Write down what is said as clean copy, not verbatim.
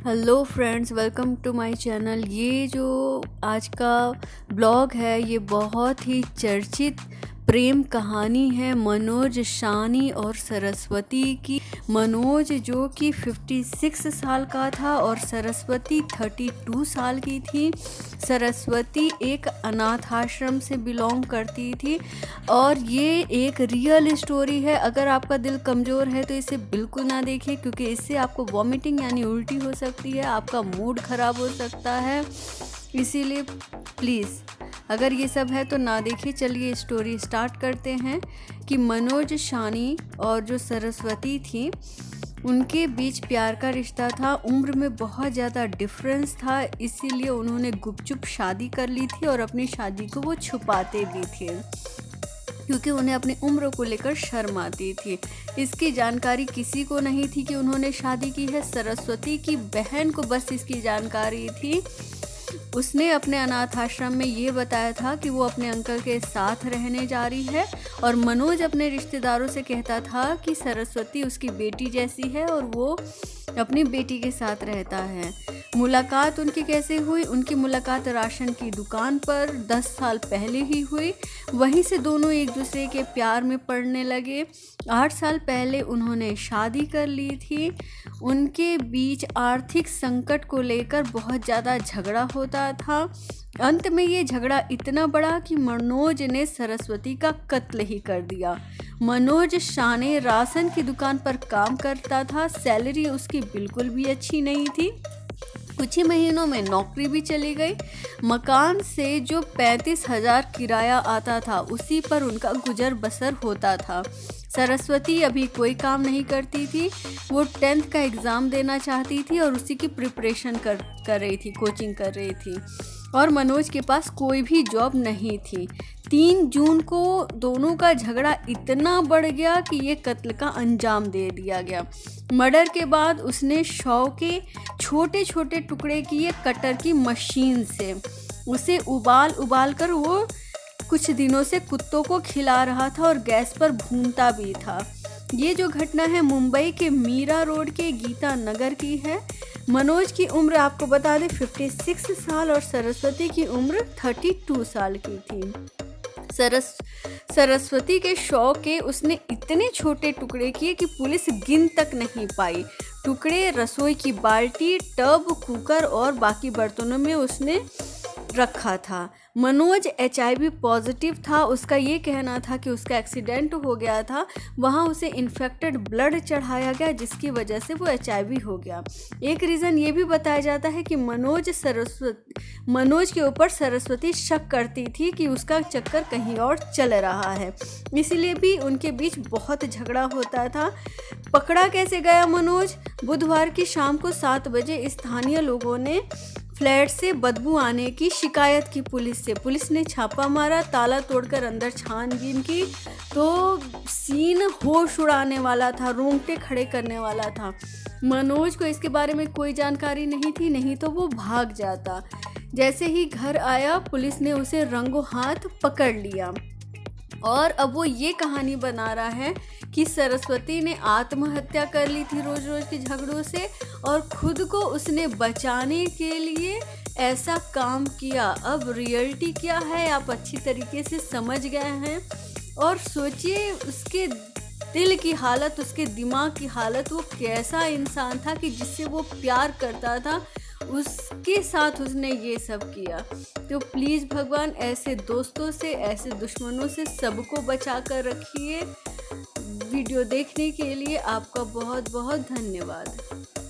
Hello friends, welcome to my channel. ये जो आज का ब्लॉग है ये बहुत ही चर्चित प्रेम कहानी है मनोज शानी और सरस्वती की। मनोज जो कि 56 साल का था और सरस्वती 32 साल की थी। सरस्वती एक अनाथ आश्रम से बिलोंग करती थी और ये एक रियल स्टोरी है। अगर आपका दिल कमज़ोर है तो इसे बिल्कुल ना देखिए, क्योंकि इससे आपको वॉमिटिंग यानी उल्टी हो सकती है, आपका मूड ख़राब हो सकता है। इसीलिए प्लीज़ अगर ये सब है तो ना देखिए। चलिए स्टोरी स्टार्ट करते हैं कि मनोज शानी और जो सरस्वती थी उनके बीच प्यार का रिश्ता था। उम्र में बहुत ज़्यादा डिफरेंस था, इसीलिए उन्होंने गुपचुप शादी कर ली थी और अपनी शादी को वो छुपाते भी थे क्योंकि उन्हें अपनी उम्र को लेकर शर्म आती थी। इसकी जानकारी किसी को नहीं थी कि उन्होंने शादी की है। सरस्वती की बहन को बस इसकी जानकारी थी। उसने अपने अनाथ आश्रम में ये बताया था कि वो अपने अंकल के साथ रहने जा रही है और मनोज अपने रिश्तेदारों से कहता था कि सरस्वती उसकी बेटी जैसी है और वो अपनी बेटी के साथ रहता है। मुलाकात उनकी कैसे हुई? उनकी मुलाकात राशन की दुकान पर 10 साल पहले ही हुई। वहीं से दोनों एक दूसरे के प्यार में पड़ने लगे। 8 साल पहले उन्होंने शादी कर ली थी। उनके बीच आर्थिक संकट को लेकर बहुत ज़्यादा झगड़ा होता था। अंत में ये झगड़ा इतना बड़ा कि मनोज ने सरस्वती का कत्ल ही कर दिया। मनोज शाने राशन की दुकान पर काम करता था। सैलरी उसकी बिल्कुल भी अच्छी नहीं थी। कुछ ही महीनों में नौकरी भी चली गई। मकान से जो 35,000 किराया आता था उसी पर उनका गुजर बसर होता था। सरस्वती अभी कोई काम नहीं करती थी। वो 10th का एग्ज़ाम देना चाहती थी और उसी की प्रिपरेशन कर रही थी, कोचिंग कर रही थी। और मनोज के पास कोई भी जॉब नहीं थी। 3 जून को दोनों का झगड़ा इतना बढ़ गया कि ये कत्ल का अंजाम दे दिया गया। मर्डर के बाद उसने शव के छोटे छोटे टुकड़े किए कटर की मशीन से। उसे उबाल कर वो कुछ दिनों से कुत्तों को खिला रहा था और गैस पर भूनता भी था। ये जो घटना है मुंबई के मीरा रोड के गीता नगर की है। मनोज की उम्र आपको बता दें 56 साल और सरस्वती की उम्र 32 साल की थी। सरस्वती के शव के उसने इतने छोटे टुकड़े किए कि पुलिस गिन तक नहीं पाई। टुकड़े रसोई की बाल्टी, टब, कुकर और बाकी बर्तनों में उसने रखा था। मनोज HIV पॉजिटिव था। उसका ये कहना था कि उसका एक्सीडेंट हो गया था, वहाँ उसे इन्फेक्टेड ब्लड चढ़ाया गया जिसकी वजह से वो HIV हो गया। एक रीज़न ये भी बताया जाता है कि मनोज के ऊपर सरस्वती शक करती थी कि उसका चक्कर कहीं और चल रहा है, इसीलिए भी उनके बीच बहुत झगड़ा होता था। पकड़ा कैसे गया मनोज? बुधवार की शाम को 7 बजे स्थानीय लोगों ने फ्लैट से बदबू आने की शिकायत की पुलिस से। पुलिस ने छापा मारा, ताला तोड़कर अंदर छानबीन की तो सीन होश उड़ाने वाला था, रोंगटे खड़े करने वाला था। मनोज को इसके बारे में कोई जानकारी नहीं थी, नहीं तो वो भाग जाता। जैसे ही घर आया पुलिस ने उसे रंगों हाथ पकड़ लिया और अब वो ये कहानी बना रहा है कि सरस्वती ने आत्महत्या कर ली थी रोज रोज के झगड़ों से और खुद को उसने बचाने के लिए ऐसा काम किया। अब रियलिटी क्या है आप अच्छी तरीके से समझ गए हैं। और सोचिए उसके दिल की हालत, उसके दिमाग की हालत, वो कैसा इंसान था कि जिससे वो प्यार करता था उसके साथ उसने ये सब किया। तो प्लीज़ भगवान ऐसे दोस्तों से, ऐसे दुश्मनों से सबको बचा कर रखिए। वीडियो देखने के लिए आपका बहुत बहुत धन्यवाद।